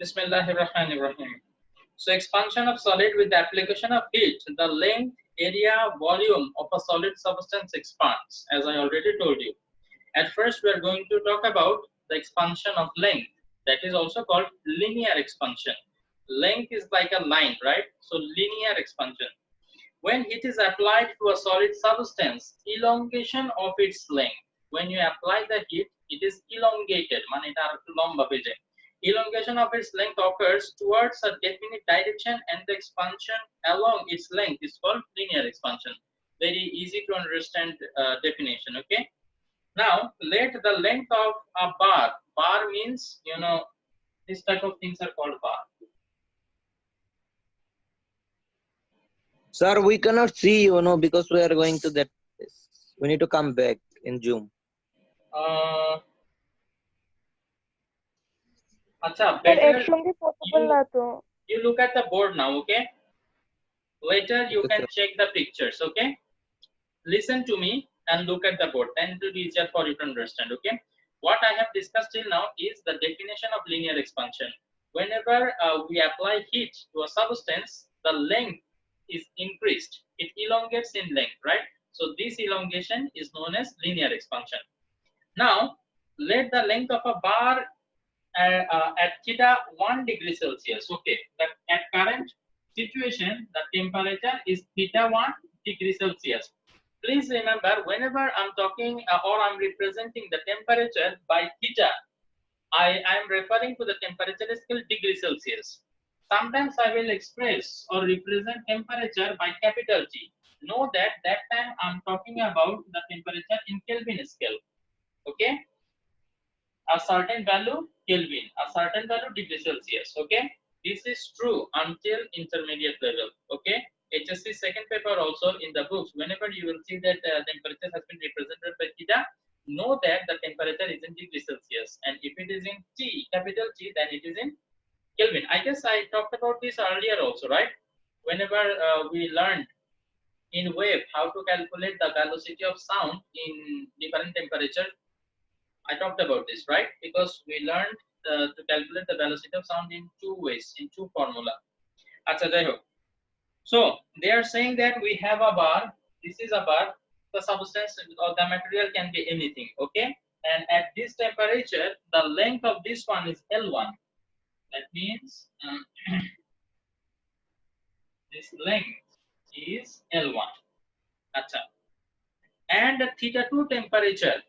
Bismillahirrahmanirrahim. So expansion of solid with the application of heat, the length, area, volume of a solid substance expands, as I already told you. At first, we are going to talk about the expansion of length. That is also called linear expansion. Length is like a line, right? So linear expansion. When heat is applied to a solid substance, elongation of its length. When you apply the heat, it is elongated. মানে এটা আরেকটু লম্বা হয়ে যায়. Elongation of its length occurs towards a definite direction, and the expansion along its length is called linear expansion. Very easy to understand definition. Okay. Now let the length of a bar. Bar means, this type of things are called bar. Sir, we cannot see, because we are going to that place. We need to come back in Zoom. আচ্ছা, better একসঙ্গে possible না তো। you look at the board now, okay? Later you Okay, can sir. check the pictures, okay? Listen to me and look at the board, then it will be easier for you to understand, okay? What I have discussed till now is the definition of linear expansion. Whenever we apply heat to a substance, the length is increased. It elongates in length, right? So this elongation is known as linear expansion. Now let the length of a bar at theta 1 degree Celsius. Okay, that at current situation the temperature is theta 1 degree Celsius. Please remember, whenever I'm talking or I'm representing the temperature by theta, I am referring to the temperature scale degree Celsius. Sometimes I will express or represent temperature by capital T. Know that time I'm talking about the temperature in Kelvin scale. Okay, a certain value Kelvin, a certain value degree Celsius. Okay, this is true until intermediate level. Okay, HSC second paper also in the books, whenever you will see that temperature has been represented by theta, know that the temperature is in degree Celsius, and if it is in T, capital T, then it is in Kelvin. I guess I talked about this earlier also, right? Whenever we learned in wave how to calculate the velocity of sound in different temperature, I talked about this, right? Because we learned to calculate the velocity of sound in two ways, in two formula. Acha jai hok. So they are saying that we have a bar. This is a bar. The substance or the material can be anything. Okay, and at this temperature, the length of this one is L1. That means this length is L1. Acha. And at theta 2 temperature,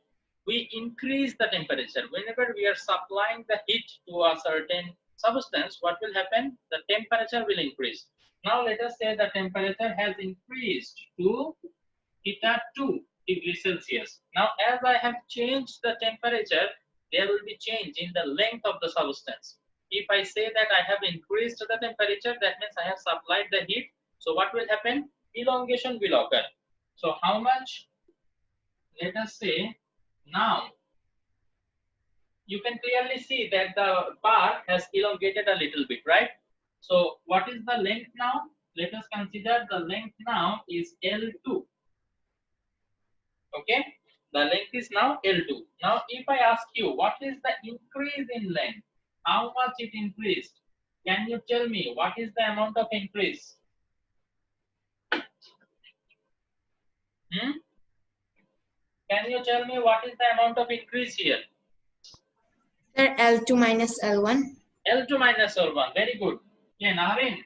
we increase the temperature. Whenever we are supplying the heat to a certain substance, what will happen? The temperature will increase. Now let us say the temperature has increased to theta 2 degree Celsius. Now as I have changed the temperature, there will be change in the length of the substance. If I say that I have increased the temperature, that means I have supplied the heat. So what will happen? Elongation will occur. So how much? Let us say, now you can clearly see that the bar has elongated a little bit, right? So what is the length now? Let us consider the length now is L2. Okay, the length is now L2. Now if I ask you what is the increase in length, how much it increased, can you tell me what is the amount of increase? Can you tell me what is the amount of increase here? Sir, L2 minus L1. L2 minus L1. Very good. Yeah, Navin.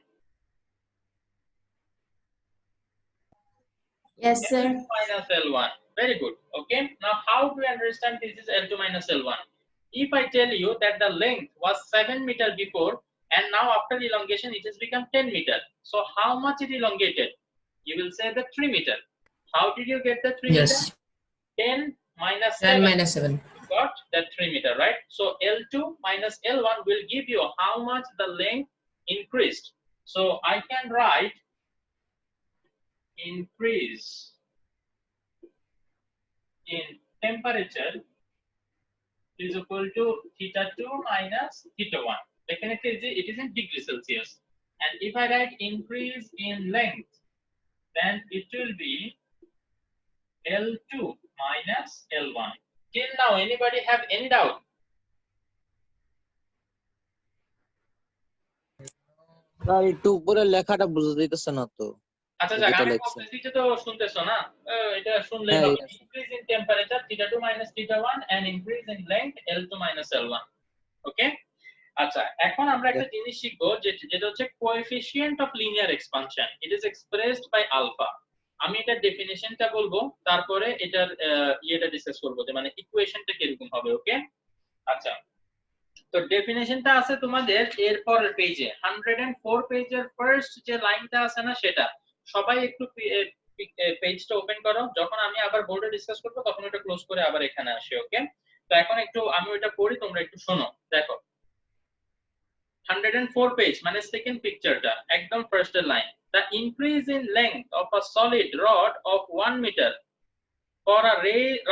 Yes, sir. L2 minus L1. Very good. Okay. Now, how do we understand this is L2 minus L1? If I tell you that the length was 7 meter before, and now after elongation it has become 10 meter. So how much it elongated? You will say the 3 meter. How did you get the 3 meter? 10 minus 7. 10 minus 7. Got that 3 meter, right? So L2 minus L1 will give you how much the length increased. So I can write increase in temperature is equal to theta 2 minus theta 1. Definitely it is in degree Celsius. And if I write increase in length, then it will be L2 minus L1. Till now, anybody have any doubt? Sir একটু উপরে লেখাটা বুঝতে দিতেছে না তো। আচ্ছা যাক, যেটা আমি লেখছে। বলতেছি যে তো শুনতেছো না? এটা শুনলেই হ্যাঁ, হবে। Increase in temperature θ2 - θ1 and increase in length L2 - L1. Okay, আচ্ছা এখন আমরা একটা জিনিস শিখবো যেটা হচ্ছে coefficient of linear expansion. It is expressed by alpha. আমি এটার ডেফিনিশনটা বলবো, তারপরে এটার ইয়েটা ডিসকাস করবো যে মানে ইকুয়েশনটা কিরকম হবে। ওকে, আচ্ছা তো ডেফিনিশনটা আছে তোমাদের এরপর পেজে 104 পেজের ফার্স্ট যে লাইনটা আছে না, সেটা সবাই একটু পেজটা ওপেন করো। যখন আমি আবার বোর্ডে ডিসকাস করব তখন ওটা ক্লোজ করে আবার এখানে আসি। ওকে, তো এখন একটু আমি ওটা পড়ি, তোমরা একটু শোনো। দেখো 104 পেজ মানে সেকেন্ড পিকচারটা একদম ফার্স্টের line. The increase in length of a solid rod of 1 meter for a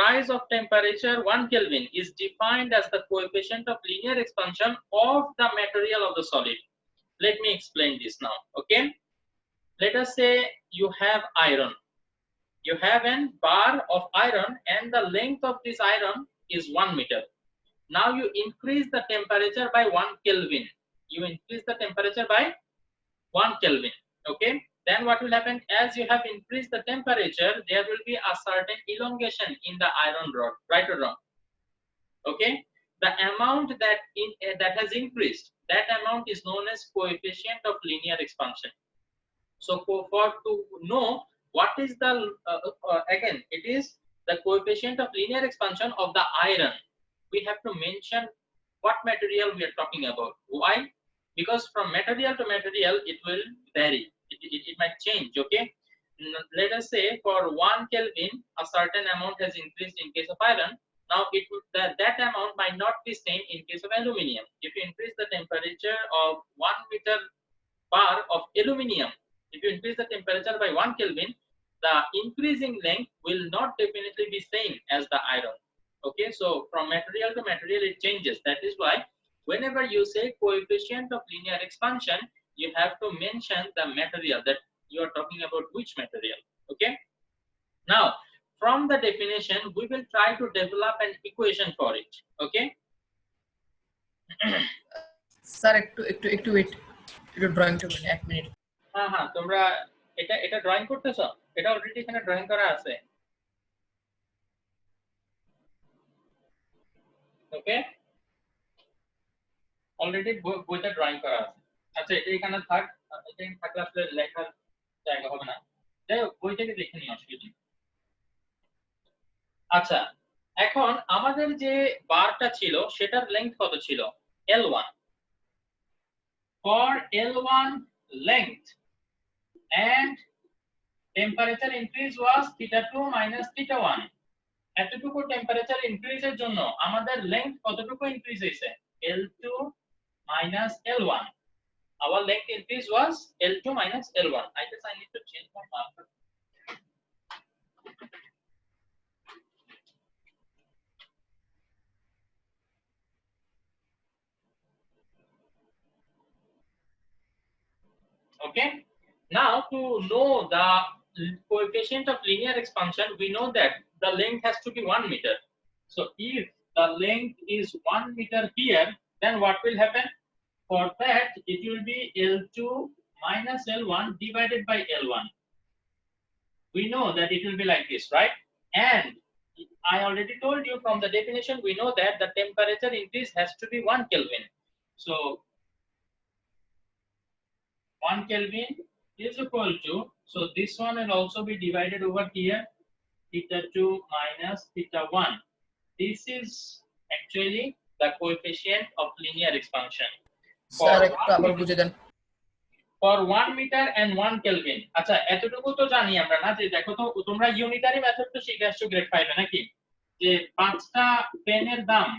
rise of temperature 1 Kelvin is defined as the coefficient of linear expansion of the material of the solid. Let me explain this now. Okay, let us say you have iron. You have a bar of iron and the length of this iron is 1 meter. Now you increase the temperature by 1 Kelvin. You increase the temperature by 1 Kelvin. Okay, then what will happen? As you have increased the temperature, there will be a certain elongation in the iron rod, right or wrong? Okay, the amount that has increased, that amount is known as coefficient of linear expansion. So for to know what is the again, it is the coefficient of linear expansion of the iron, we have to mention what material we are talking about. Why? Because from material to material it will vary, it might change. Okay, let us say for 1 Kelvin a certain amount has increased in case of iron. Now it would that amount might not be same in case of aluminum. If you increase the temperature of 1 meter bar of aluminum, if you increase the temperature by 1 Kelvin, the increasing length will not definitely be same as the iron. Okay, so from material to material it changes. That is why whenever you say coefficient of linear expansion, you have to mention the material that you are talking about, which material. Okay, now from the definition we will try to develop an equation for it. Okay, sir একটু একটু একটু wait, একটু drawing করবেন 1 minute. হ্যাঁ হ্যাঁ, তোমরা এটা drawing করতেছো? এটা অলরেডি এখানে ড্রয়িং করা আছে। ওকে, অলরেডি বইতে ড্রয়িং করা আছে। আচ্ছা এটা এখানে থাক, এটা থাকলে আসলে লেখার জায়গা হবে না। যাই হোক, বই থেকে দেখে নিও, অসুবিধা নেই। আচ্ছা এখন আমাদের যে বারটা ছিল সেটার লেংথ কত ছিল? L1. For L1 length and temperature increase was θ2 minus θ1. এতটুকু টেম্পারেচার ইনক্রিজের জন্য আমাদের লেংথ কতটুকু ইনক্রিজ হয়েছে? L2 minus L1. Our length increase was L2 minus L1. I guess I need to change my marker. Okay, now to know the coefficient of linear expansion, we know that the length has to be 1 meter. So if the length is 1 meter here, then what will happen? For that it will be L2 minus L1 divided by L1. We know that it will be like this, right? And I already told you from the definition, we know that the temperature increase has to be 1 Kelvin. So 1 Kelvin is equal to, so this one will also be divided over here, θ2 minus θ1. This is actually the coefficient of linear expansion. Sir একটু আবার বুঝিয়ে দেন। For 1 meter and 1 Kelvin. আচ্ছা এতটুকু তো জানি আমরা না, যে দেখো তো তোমরা ইউনিটারি মেথড তো শিখে আসছো গ্রেড 5 এ নাকি, যে 5টা পেনের দাম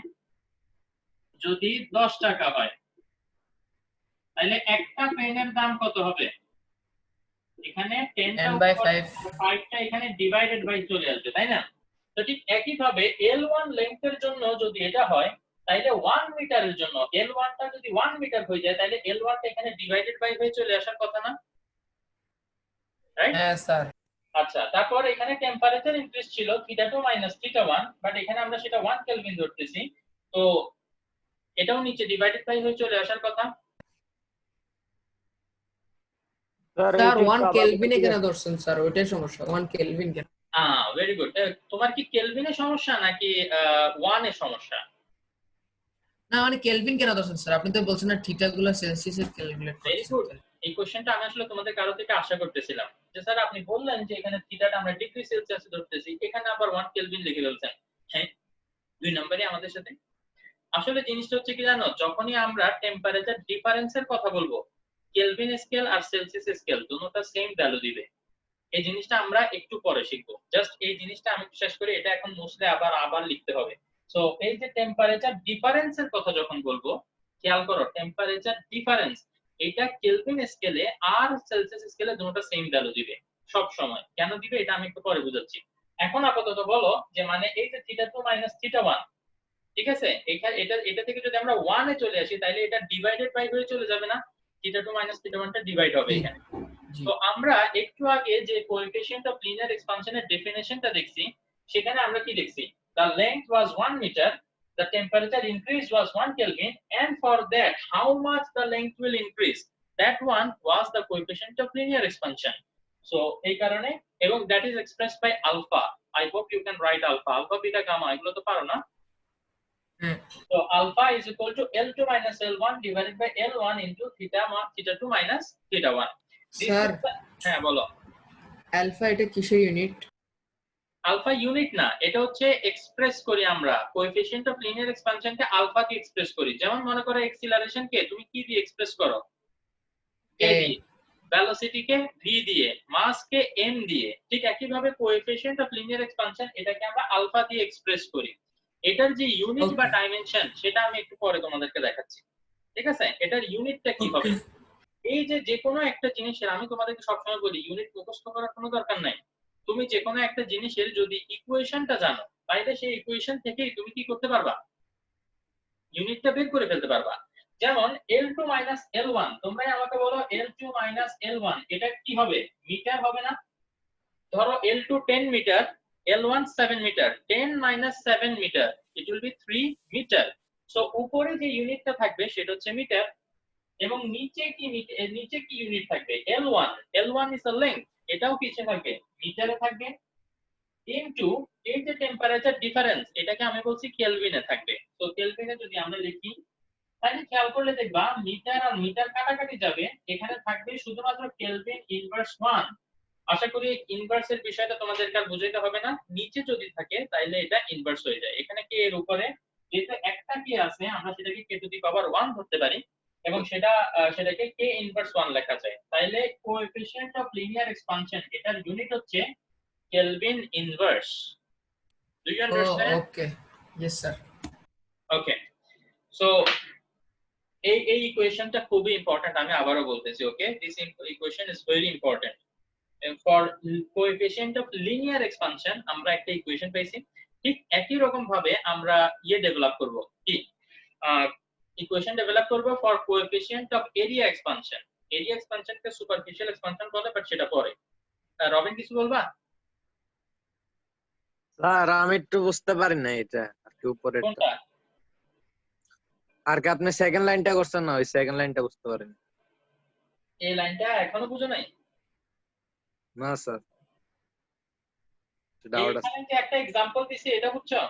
যদি 10 টাকা হয় তাহলে একটা পেনের দাম কত হবে? এখানে 10টা উপরে 5টা এখানে ডিভাইডেড বাই চলে আসবে, তাই না? তো ঠিক একই ভাবে L1 লেংথের জন্য যদি এটা হয় তাহলে 1 মিটারের জন্য L1 টা যদি 1 মিটার হয়ে যায় তাহলে L1 টা এখানে ডিভাইডেড বাই হয়ে চলে আসার কথা না, রাইট? হ্যাঁ স্যার। আচ্ছা তারপর এখানে টেম্পারেচার ইনক্রিজ ছিল θ2 minus θ1, বাট এখানে আমরা সেটা 1 কেলভিন ধরতেছি, তো এটাও নিচে ডিভাইডেড বাই হয়ে চলে আসার কথা। স্যার স্যার 1 কেলভিনে কেন ধরছেন স্যার? ওইটাই সমস্যা, 1 কেলভিন কেন? Very good. তোমার কি কেলভিনের সমস্যা নাকি 1 এর সমস্যা? না মানে কেলভিন কেন ধরছেন স্যার? আপনি তো বলছেন না থিটা গুলো সেলসিয়াসে ক্যালকুলেট ভেরি করতেছেন গুড। স্যার। এই কোশ্চেনটা আমি আসলে তোমাদের কারো থেকে আশা করতেছিলাম যে স্যার আপনি বললেন যে এখানে থিটাটা আমরা ডিগ্রি সেলসিয়াসে ধরতেছি, এখানে আবার 1 কেলভিন লিখে ফেলছেন। হ্যাঁ, 2 নম্বরই আমাদের সাথে। আসলে জিনিসটা হচ্ছে কি জানো, যখনই আমরা টেম্পারেচার ডিফারেন্সের কথা বলবো, কেলভিন স্কেল আর সেলসিয়াস স্কেল দুটোটা সেম ভ্যালু দিবে। এই জিনিসটা আমরা একটু পরে শিখবো। জাস্ট এই জিনিসটা আমি শেষ করি, এটা এখন মুছলে আবার লিখতে হবে। সো এই যে টেম্পারেচার ডিফারেন্সের কথা যখন বলবো, খেয়াল করো টেম্পারেচার ডিফারেন্স এটা কেলভিন স্কেলে আর সেলসিয়াস স্কেলে দুটোটা সেম ভ্যালু দিবে সব সময়। কেন দিবে এটা আমি একটু পরে বুঝাচ্ছি। এখন আপাতত বলো যে মানে এই যে θ2 θ1, ঠিক আছে, এটা থেকে যদি আমরা 1 এ চলে আসি তাহলে এটা ডিভাইডেড বাই হয়ে চলে যাবে না, θ2 θ1 টা ডিভাইড হবে এখানে। জি তো আমরা একটু আগে যে কোএফিশিয়েন্ট অফ লিনিয়ার এক্সপানশনের ডেফিনিশনটা দেখছি, সেখানে আমরা কি দেখছি, the length was 1 meter, the temperature increase was 1 kelvin, and for that how much the length will increase, that one was the coefficient of linear expansion. So এই কারণে, এবং that is expressed by alpha. I hope you can write alpha beta gamma, এগুলো তো পারো না? হ্যাঁ So alpha is equal to L2 minus L1 divided by L1 into θ2 minus θ1. This sir is the, হ্যাঁ বলো। আলফা এটা কিসের unit? Alpha unit না, এটা হচ্ছে এক্সপ্রেস করি আমরা কোএফিশিয়েন্ট অফ লিনিয়ার এক্সপানশনকে আলফা দিয়ে এক্সপ্রেস করি। যেমন মনে করো এক্সিলারেশন কে তুমি কি দিয়ে এক্সপ্রেস করো? a দিয়ে, ভেলোসিটি কে v দিয়ে, মাস কে m দিয়ে। ঠিক একই ভাবে কোএফিশিয়েন্ট অফ লিনিয়ার এক্সপানশন এটাকে আমরা আলফা দিয়ে এক্সপ্রেস করি। এটার যে ইউনিট বা Okay. ডাইমেনশন সেটা আমি একটু পরে তোমাদেরকে দেখাচ্ছি। ঠিক আছে, এটার ইউনিটটা কি হবে? এই যে কোনো একটা জিনিসের, আমি তোমাদেরকে সবসময় বলি ইউনিট মুখস্থ করার কোনো দরকার নাই। তুমি যে কোনো একটা জিনিসের যদি ইকুয়েশনটা জানো, তাহলে সেই ইকুয়েশন থেকেই তুমি কি করতে পারবা, ইউনিটটা বের করে ফেলতে পারবা। যেমন L2 L1, তোমরাই আমাকে বলো L2 L1 এটা কি হবে? মিটার হবে না? ধরো L2 10 metre, L1 7 metre, 10 - 7 metre, it will be 3 metre. So উপরে যে ইউনিটটা থাকবে সেটা হচ্ছে মিটার, এবং নিচে কি ইউনিট থাকবে? L1 is the length, এটাও কিসে থাকবে? মিটারে থাকবে, ইনটু এই যে টেম্পারেচার ডিফারেন্স এটাকে আমি বলছি কেলভিনে থাকবে। তো কেলভিনে যদি আমরা লিখি তাহলে খেয়াল করলে দেখবা মিটার আর মিটার কাটাকাটি যাবে, এখানে থাকবে শুধুমাত্র কেলভিন ইনভার্স 1। আশা করি ইনভার্সের বিষয়টা তোমাদেরকে আর বুঝাইতে হবে না। নিচে যদি থাকে তাহলে এটা ইনভার্স হয়ে যায়। এখানে কে এর উপরে যেহেতু একটা কে আছে, আমরা সেটাকে কে টু দি পাওয়ার 1 ধরতে পারি, এবং সেটাকে কে ইনভার্স 1 লেখা যায়। তাহলে কোএফিশিয়েন্ট অফ লিনিয়ার এক্সপানশন এটার ইউনিট হচ্ছে kelvin inverse. Do you understand? Okay yes sir. Okay, so এই ইকুয়েশনটা খুবই ইম্পর্টেন্ট, আমি আবারও বলতেছি। Okay, this equation is very important for coefficient of linear expansion. আমরা একটা ইকুয়েশন পেয়েছি, ঠিক একই রকম ভাবে আমরা ডেভেলপ করব, কি ইকুয়েশন ডেভেলপ করব for coefficient of area expansion. Area এক্সপানশনকে সুপারফিশিয়াল এক্সপানশন বলে, বাট সেটা পরে। রবিন কিছু বলবা? স্যার আমি একটু বুঝতে পারি না এটা আর কি উপরে কোনটা? আর কি আপনি সেকেন্ড লাইনটা করছেন না, ওই সেকেন্ড লাইনটা বুঝতে পারেন এই লাইনটা এখনো বুঝো নাই? না স্যার, ডাউট আছে। এইখানে যে একটা এক্সাম্পল দিছি এটা বুঝছো?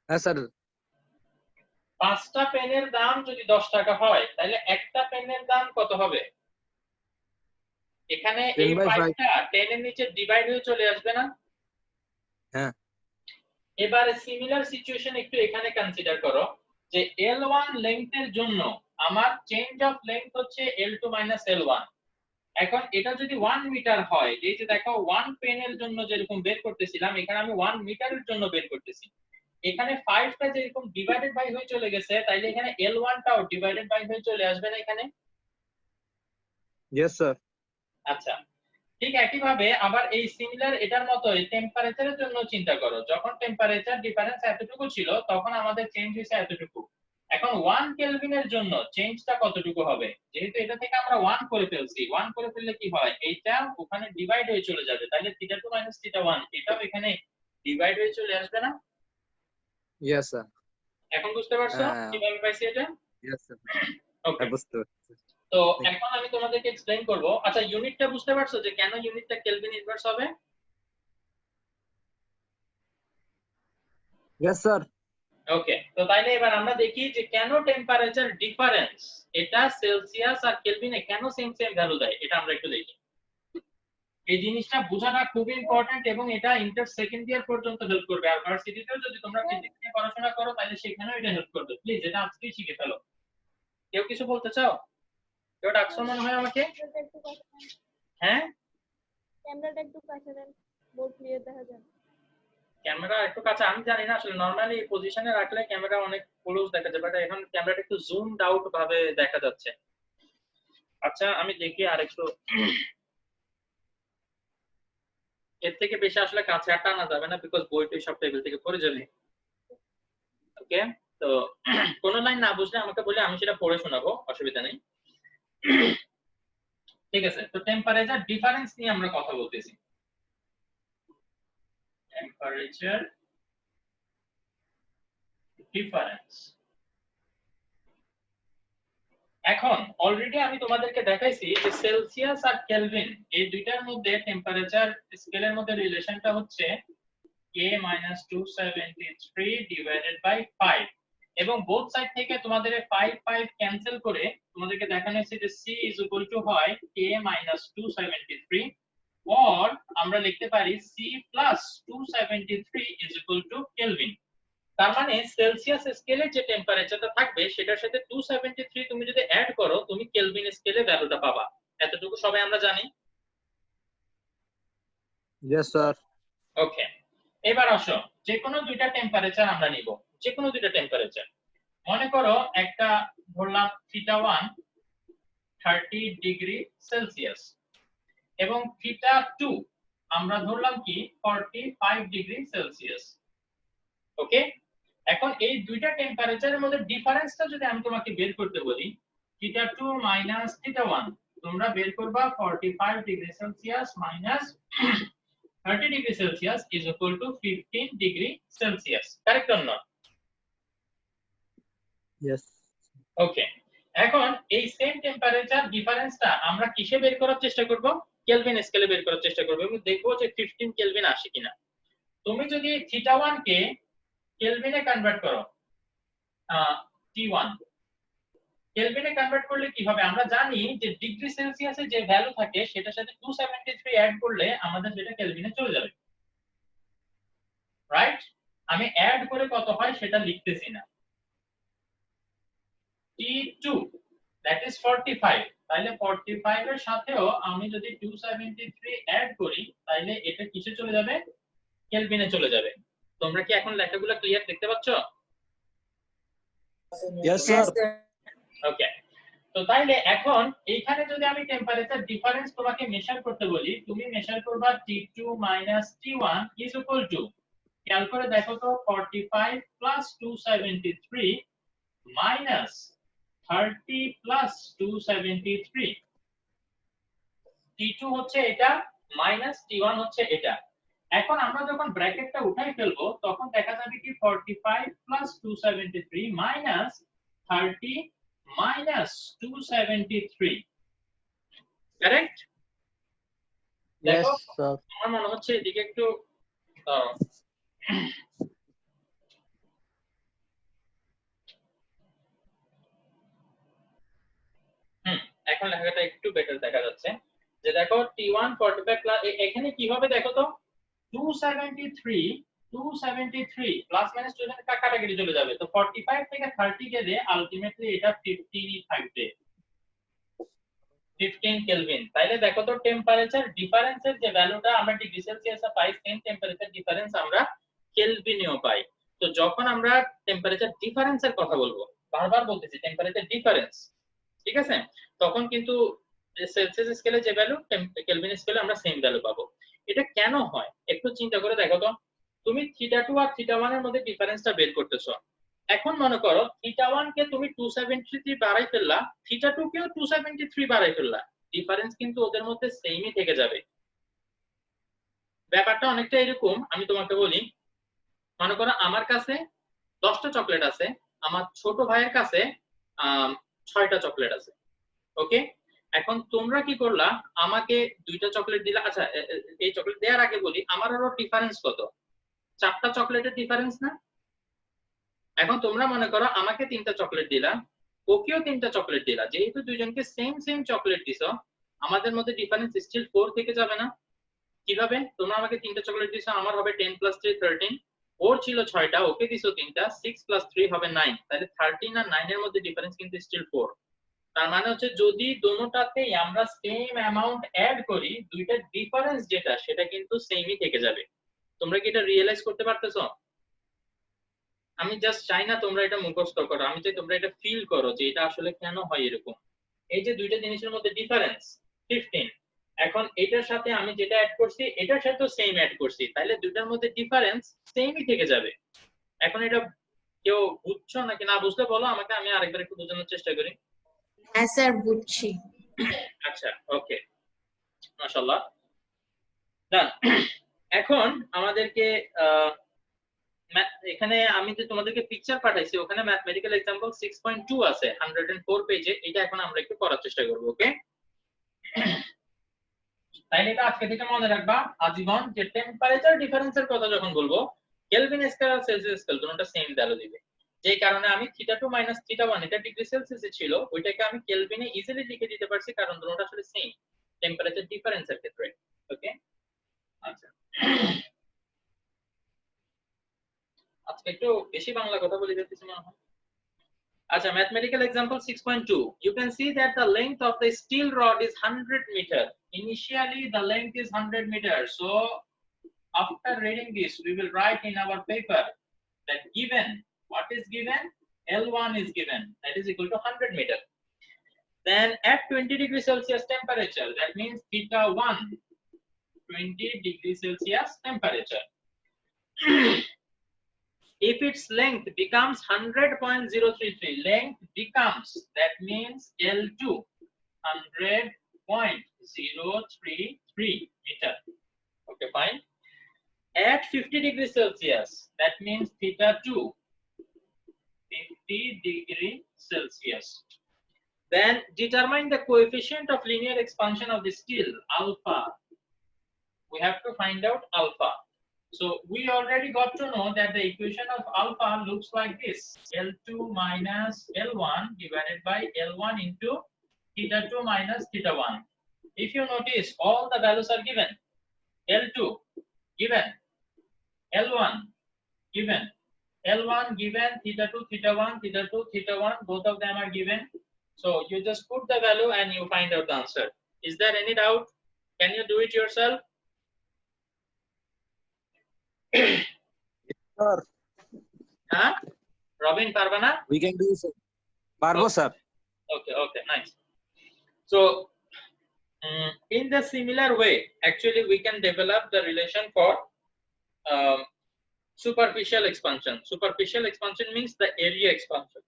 হ্যাঁ স্যার। 5টা পেনের দাম যদি 10 টাকা হয় তাহলে একটা পেনের দাম কত হবে? এখানে এই 10/5। 5টা 10 এর নিচে ডিভাইড হয়ে চলে আসবে না? হ্যাঁ এবারে সিমিলার সিচুয়েশন একটু এখানে কনসিডার করো যে L1 লেংথের জন্য আমার চেঞ্জ অফ লেংথ হচ্ছে L2 L1। এখন এটা যদি 1 মিটার হয়, এই যে দেখো 1 পেনের জন্য যেরকম বের করতেছিলাম, এখানে আমি 1 মিটারের জন্য বের করতেছি। এখানে 5টা যেরকম ডিভাইডেড বাই হয়ে চলে গেছে, তাইলে এখানে L1 টাও ডিভাইডেড বাই হয়ে চলে আসবে না এখানে? Yes sir. আচ্ছা, ঠিক একই ভাবে আবার এই সিমিলার এটার মতো টেম্পারেচারের জন্য চিন্তা করো। যখন টেম্পারেচার ডিফারেন্স এতটুকু ছিল তখন আমাদের চেঞ্জ হয়েছে এতটুকু। এখন 1 কেলভিনের জন্য চেঞ্জটা কতটুকু হবে? যেহেতু এটা থেকে আমরা 1 করে ফেলছি, 1 করে ফেললে কি হয়, এইটা ওখানে ডিভাইড হয়ে চলে যাবে, তাহলে θ2 θ1 এটাও এখানে ডিভাইড হয়ে চলে আসবে না? Yes sir. এখন বুঝতে পারছো হ্যাঁ কিভাবে পাইছি এটা? Yes, sir. ওকে, বুঝতে পারছি। তো এখন আমি তোমাদেরকে এক্সপ্লেইন করব। আচ্ছা, ইউনিটটা বুঝতে পারছো যে কেন ইউনিটটা কেলভিন ইনভার্স হবে? Yes, sir. ওকে, তো তাইলে এবার আমরা দেখি যে কেন টেম্পারেচার ডিফারেন্স এটা সেলসিয়াস আর কেলভিনে কেন সেম সেম ভ্যালু দেয়, এটা আমরা একটু দেখি। এই জিনিসটা বোঝাটা খুব ইম্পর্টেন্ট এবং এটা ইন্টার সেকেন্ড ইয়ার পর্যন্ত হেল্প করবে। আর ভার্সিটিতেও যদি তোমরা ফিজিক্স নিয়ে পড়াশোনা করো তাহলে সেখানেও এটা হেল্প করবে। প্লিজ এটা আজকেই শিখে ফেলো। কেউ কিছু বলতে চাও? কেউ ডাকছো মনে হয় আমাকে? হ্যাঁ, ক্যামেরাটা একটু কাছে দেন, বহুত ক্লিয়ার দেখা যায়। ক্যামেরা একটু কাছে, আমি জানি না আসলে নরমালি পজিশনে রাখলে ক্যামেরা অনেক ক্লোজ দেখা যায়, বাট এখন ক্যামেরাটা একটু জুমড আউট ভাবে দেখা যাচ্ছে। আচ্ছা, আমি দেখি আরেকটু, এর থেকে বেশি আসলে কাছে আর টানা যাবে না, বিকজ বইটি সব টেবিল থেকে পড়ে যাবে। ওকে, তো কোন লাইন না বুঝলে আমাকে বলে আমি সেটা পড়ে শোনাবো, অসুবিধা নেই। ঠিক আছে, তো টেম্পারেচার ডিফারেন্স নিয়ে আমরা কথা বলতেছি। Temperature difference. এখন অলরেডি আমি তোমাদেরকে দেখাইছি যে সেলসিয়াস আর কেলভিন এই দুইটার মধ্যে টেম্পারেচার স্কেলের মধ্যে রিলেশনটা হচ্ছে K-273 ডিভাইডেড বাই 5, এবং বোথ সাইড থেকে তোমাদের 5 5 ক্যান্সেল করে তোমাদেরকে দেখানো হয়েছে যে C ইজ ইকুয়াল টু হয় K-273, অর আমরা লিখতে পারি C+273 is equal to kelvin. তার মানে সেলসিয়াস স্কেলে যে টেম্পারেচারটা থাকবে সেটার সাথে 273 তুমি যদি অ্যাড করো তুমি কেলভিন স্কেলে ভ্যালুটা পাবা। এতটুকু সবাই আমরা জানি। Yes, sir. ওকে, এবার আসো যে কোনো দুইটা টেম্পারেচার আমরা নিব, যে কোনো দুইটা টেম্পারেচার। মনে করো একটা ধরলাম θ1 30 ডিগ্রি সেলসিয়াস এবং θ2 আমরা ধরলাম কি 45 ডিগ্রি সেলসিয়াস। ওকে, এখন এই দুইটা টেম্পারেচারের মধ্যে ডিফারেন্সটা যদি আমি তোমাকে বের করতে বলি, θ2 মাইনাস θ1, তোমরা বের করবা 45 degree Celsius minus 30 degree Celsius is equal to 15 degree Celsius. Correct or not? Yes. ওকে, এখন এই সেম টেম্পারেচার ডিফারেন্সটা আমরা কিসে বের করার চেষ্টা করব? কেলভিন স্কেলে বের করার চেষ্টা করব এবং দেখব যে 15 কেলভিন আসে কিনা। তুমি যদি θ1 কে কেলভিনে কনভার্ট করো, T1 কেলভিনে কনভার্ট করলে কি হবে? আমরা জানি যে ডিগ্রি সেলসিয়াসে যে ভ্যালু থাকে সেটার সাথে 273 অ্যাড করলে আমাদের সেটা কেলভিনে চলে যাবে, রাইট? আমি অ্যাড করে কত হয় সেটা লিখতেছি না। T2 that is 45, তাহলে 45 এর সাথেও আমি যদি 273 অ্যাড করি তাহলে এটা কিসে চলে যাবে? কেলভিনে চলে যাবে। তোমরা কি এখন লেখাগুলো ক্লিয়ার দেখতে পাচ্ছ? Yes, sir. ওকে, তো তাইলে এখন এইখানে যদি আমি টেম্পারেচার ডিফারেন্স তোমাকে মেজার করতে বলি, তুমি মেজার করবা T2 minus T1 is equal to, খেয়াল করে দেখো তো, 45 প্লাস 273 মাইনাস 30 প্লাস 273। T2 হচ্ছে এটা মাইনাস T1 হচ্ছে এটা। এখন আমরা যখন ব্র্যাকেটটা উঠাই ফেলবো তখন দেখা যাবে কি 45 plus 273 minus 30 minus 273। Correct? Yes, দেখো sir. আমার মনে হচ্ছে এদিকে একটু এখন লেখাটা একটু বেটার দেখা যাচ্ছে। যে দেখো T1 45 প্লাস এখানে কি হবে দেখো তো, 273 প্লাস মাইনাস 2 কাটাকাটি চলে যাবে, তো 45 থেকে 30 গেলে আলটিমেটলি এটা 15 ই থাকবে, 15 কেলভিন। তাইলে দেখো তো টেম্পারেচার ডিফারেন্সের যে ভ্যালুটা আমরা ডিগ্রি সেলসিয়াসে পাই সেম টেম্পারেচার ডিফারেন্স আমরা কেলভিনেও পাই। তো যখন আমরা টেম্পারেচার ডিফারেন্সের কথা বলবো, বারবার বলতেছি টেম্পারেচার ডিফারেন্স, ঠিক আছে, তখন কিন্তু সেলসিয়াস স্কেলে যে ভ্যালু কেলভিন স্কেলে আমরা সেম ভ্যালু পাবো। এটা কেন হয় একটু চিন্তা করে দেখো তো। তুমি θ2 আর θ1 এর মধ্যে ডিফারেন্সটা বের করতেছো। এখন মনে করো θ1 কে তুমি 273 বাড়াই ফেললা, θ2 কেও 273 বাড়াই ফেললা, ডিফারেন্স কিন্তু ওদের মধ্যে সেমই থেকে যাবে। ব্যাপারটা অনেকটা এরকম, আমি তোমাকে বলি, মনে করো আমার কাছে 10টা চকলেট আছে, আমার ছোট ভাইয়ের কাছে 6টা চকলেট আছে। ওকে, এখন তোমরা কি করলা, আমাকে 2টা চকলেট দিলা। আচ্ছা, এই চকলেট দেওয়ার আগে বলি আমার আরো ডিফারেন্স কত, 4টা চকলেটের ডিফারেন্স না? এখন তোমরা মনে করো আমাকে 3টা চকলেট দিলা, ওকেও 3টা চকলেট দিলা, যেহেতু দুইজনকে সেম সেম চকলেট দিছো, আমাদের মধ্যে ডিফারেন্স স্টিল 4 থেকে যাবে না? কিভাবে? তোমরা আমাকে 3টা চকলেট দিছো, আমার হবে 10 + 3 13, ওর ছিল 6টা, ওকে দিছো 3টা, 6 + 3 হবে 9, তাহলে 13 আর 9 এর মধ্যে ডিফারেন্স কিন্তু স্টিল 4। তার মানে হচ্ছে যদি দোনোটাতেই আমরা সেম অ্যামাউন্ট অ্যাড করি, দুইটার ডিফারেন্স যেটা সেটা কিন্তু সেমই থেকে যাবে। তোমরা কি এটা রিয়েলাইজ করতে পারতেছো? আমি জাস্ট চাই না তোমরা এটা মুখস্থ করো, আমি চাই তোমরা এটা ফিল করো যে এটা আসলে কেন হয় এরকম। এই যে দুইটা জিনিসের মধ্যে ডিফারেন্স 15, এখন এটার সাথে আমি যেটা অ্যাড করছি এটার সাথেও সেম অ্যাড করছি, তাহলে দুইটার মধ্যে ডিফারেন্স সেমই থেকে যাবে। এখন এটা কেউ বুঝছো নাকি না বুঝলে বলো আমাকে, আমি আরেকবার একটু বোঝানোর চেষ্টা করি। হ্যাঁ স্যার বুঝছি। আচ্ছা, ওকে, মাশাআল্লাহ, ডান। এখন আমাদেরকে এখানে আমি যে তোমাদেরকে পিকচার পাঠাইছি ওখানে ম্যাথমেটিক্যাল एग्जांपल 6.2 আছে 104 পেজে, এটা এখন আমরা একটু করার চেষ্টা করব। ওকে, তাইলে এটা আজকে থেকে মনে রাখবা আজীবন, যে টেম্পারেচার ডিফারেন্সের কথা যখন বলবো কেলভিন স্কেল আর সেলসিয়াস স্কেল দুটোটা সেম ভ্যালু দিবে, যেই কারণে আমি θ2 - θ1 এটা ডিগ্রি সেলসিয়াসে ছিল, ওইটাকে আমি কেলভিনে ইজিলি লিখে দিতে পারছি কারণ দুটোটা আসলে সেম টেম্পারেচার ডিফারেন্সের ক্ষেত্রে। ওকে, আচ্ছা, আজকে একটু বেশি বাংলা কথা বলে দিতেছি মনে হয়। আচ্ছা, mathematical example 6.2, you can see that the length of the steel rod is 100 meter. Initially the length is 100 meters, so after reading this we will write in our paper that given, what is given, L1 is given, that is equal to 100 meter. Then at 20 degrees Celsius temperature, that means θ1 20 degrees Celsius temperature. If its length becomes 100.033, length becomes, that means L2 100.033 meter. Okay, fine. At 50 degrees Celsius, that means θ2 50 degrees Celsius. Then determine the coefficient of linear expansion of the steel, alpha. We have to find out alpha. So we already got to know that the equation of alpha looks like this: L2 minus L1 divided by L1 into θ2 minus θ1. If you notice, all the values are given. L2 given, L1 given, L1 given, θ2 θ1, θ2 θ1, both of them are given. So you just put the value and you find out the answer. Is there any doubt? Can you do it yourself? Sir, Huh? Robin, Parvana? we can do sir. Parvo sir. Okay, nice. So in the similar way, actually we can develop the relation for superficial expansion. Superficial expansion means the area expansion.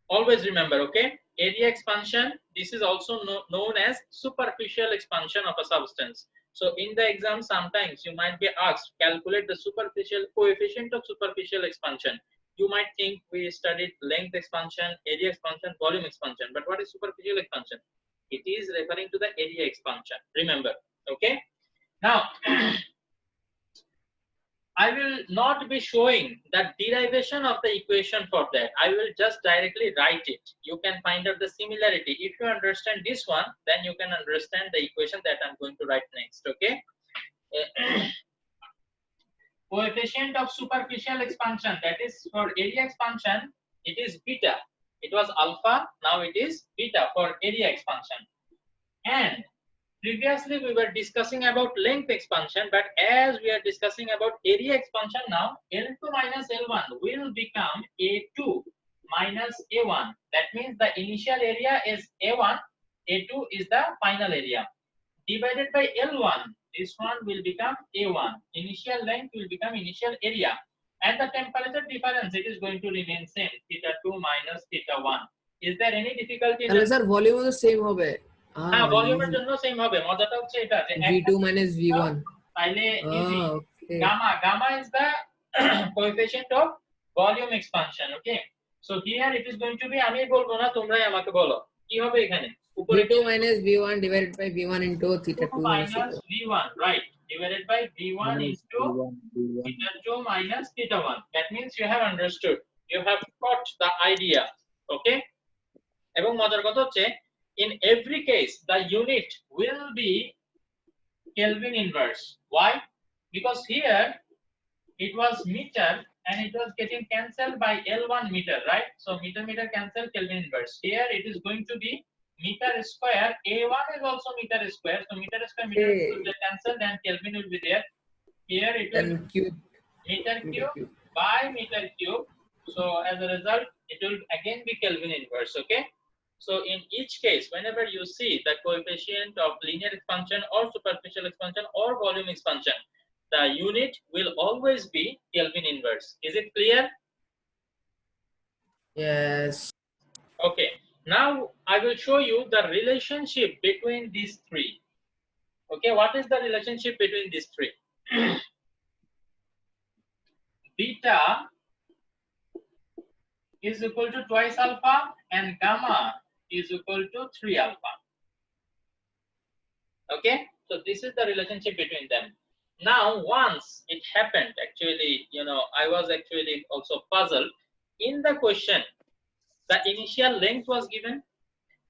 Always remember, okay, area expansion, this is also known as superficial expansion of a substance. So in the exam sometimes you might be asked calculate the superficial coefficient of superficial expansion. You might think we studied length expansion, area expansion, volume expansion, but what is superficial expansion? It is referring to the area expansion, remember. Okay, now I will not be showing the derivation of the equation for that. I will just directly write it. You can find out the similarity. If you understand this one, then you can understand the equation that I'm going to write next. Okay. Coefficient of superficial expansion, that is for area expansion, it is beta. It was alpha, now it is beta for area expansion. And previously we were discussing about length expansion, but as we are discussing about area expansion now, L2 minus L1 will become A2 minus A1. That means the initial area is A1, A2 is the final area. Divided by L1, this one will become A1. Initial length will become initial area. And the temperature difference, it is going to remain same, θ2 minus θ1. Is there any difficulty in তাহলে sir ভলিউমও তো same হবে। হ্যাঁ, ভলিউমের জন্য same হবে। মজাটা হচ্ছে এটা যে V2 minus V1 তাইলে easy. okay. Gamma is the coefficient of volume expansion. Okay, So here it is going to be আমি বলবো না, তোমরাই আমাকে বলো কি হবে এখানে। উপরে v2 minus v1 divided by v1 into theta 2 minus theta minus v1, right, divided by v1 into theta 2 minus theta 1. That means you have understood, you have got the idea. Okay, এবং মজার কথা হচ্ছে in every case the unit will be Kelvin inverse. Why? Because here it was meter and it was getting cancelled by L1 meter, right? So meter cancel, Kelvin inverse. Here it is going to be meter square. A1 is also meter square. So meter square will get cancelled and Kelvin will be there. Here it will and cube meter cube by meter cube. So as a result, it will again be Kelvin inverse. Okay. So in each case, whenever you see the coefficient of linear expansion or superficial expansion or volume expansion, the unit will always be Kelvin inverse. Is it clear? yes. Okay. Now I will show you the relationship between these three. Okay, what is the relationship between these three? Beta is equal to twice alpha and gamma is equal to 3 alpha. Okay, so this is the relationship between them. Now once it happened, actually, you know, I was actually also puzzled. In the question, the initial length was given,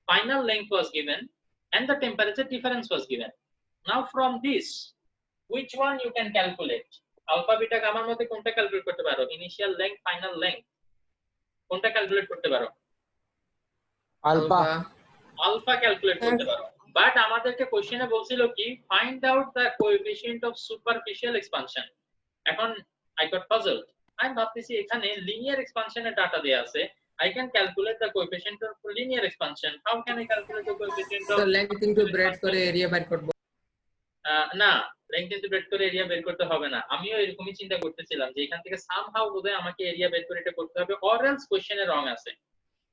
final length was given, and the temperature difference was given. Now from this, which one you can calculate? Alpha beta gamma এর মধ্যে কোনটা calculate করতে পারো? Initial length, final length, কোনটা calculate করতে পারো? alpha alpha calculate করতে পারো। বাট আমাদেরকে কোশ্চেনে বলছিল কি find out the coefficient of superficial expansion. এখন আই গট পাজলড, আমি ভাবতেছি এখানে লিনিয়ার এক্সপানশনের ডাটা দেয়া আছে, I can calculate the coefficient of linear expansion. How can I calculate the coefficient of so length into breadth করে area বের করব না, লেংথ ইনটু ব্রেডথ করে এরিয়া বের করতে হবে না। আমিও এরকমই চিন্তা করতেছিলাম যে এখান থেকে সামহাউ বোধহয় আমাকে এরিয়া বের করে এটা করতে হবে, অর এলস কোশ্চেনে রং আছে।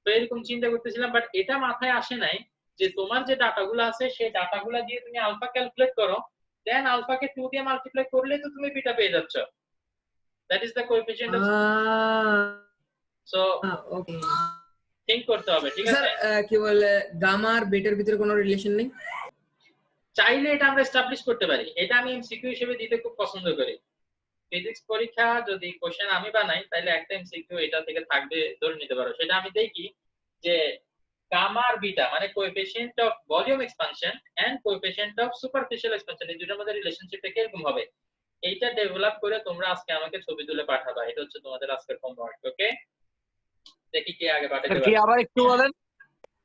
তো এরকম চিন্তা করতেছিলাম, বাট এটা মাথায় আসে নাই যে তোমার যে ডাটাগুলো আছে সেই ডাটাগুলো দিয়ে তুমি আলফা ক্যালকুলেট করো, দেন আলফাকে 2 দিয়ে মাল্টিপ্লাই করলে তো তুমি বিটা পেয়ে যাচ্ছ। That is the coefficient of, so okay think করতে হবে, ঠিক স্যার আছে? কি বলে গামা আর বেটার ভিতরে কোনো রিলেশন নেই? চাইলে এটা আমরা এস্টাবলিশ করতে পারি, এটা আমি এমসিকিউ হিসেবে দিতে খুব পছন্দ করি। ফিজিক্স পরীক্ষা যদি কোশ্চেন আমি বানাই তাহলে একটা এমসিকিউ এটা থেকে থাকবে, ধরে নিতে পারো। সেটা আমি দেখি যে গামা আর বিটা মানে coefficient of volume expansion and coefficient of superficial expansion, এই দুটোর মধ্যে রিলেশনশিপটা কিরকম হবে, এইটা ডেভেলপ করে তোমরা আজকে আমাকে ছবি তুলে পাঠাবা। এটা হচ্ছে তোমাদের আজকের হোমওয়ার্ক। ওকে, দেখি কে আগে পাঠাতে কি পারে। আবার একটু বলেন।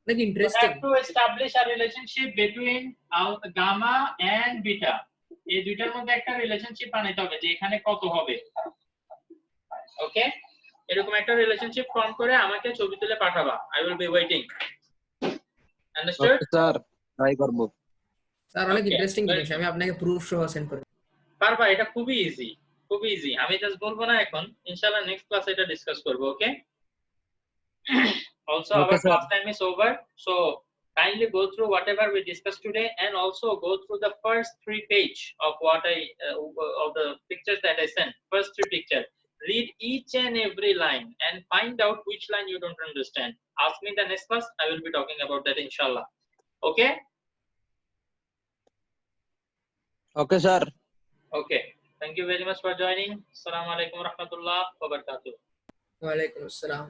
নাকি You interesting have to establish a relationship between gamma and beta. এই দুইটার মধ্যে একটা রিলেশনশিপ বানাইতে হবে যে এখানে কত হবে। ওকে, এরকম একটা রিলেশনশিপ ফর্ম করে আমাকে ছবি তুলে পাঠাবা। I will be waiting. Understood? Sir try করব। স্যার অনেক Okay, ইন্টারেস্টিং very জিনিস, আমি আপনাকে প্রুফ সহ সেন্ড করে পারবা, এটা খুবই ইজি, খুবই ইজি। আমি জাস্ট বলবো না এখন, ইনশাআল্লাহ নেক্সট ক্লাসে এটা ডিসকাস করব। ওকে, also Okay, our sir. class time is over, so kindly go through whatever we discussed today and also go through the first 3 page of what I of the pictures that I sent. First 3 pictures, read each and every line and find out which line you don't understand. Ask me in the next class, I will be talking about that inshallah. Okay, okay sir. okay, thank you very much for joining. Assalamu alaikum warahmatullahi wabarakatuh. ওয়ালাইকুম আসসালাম।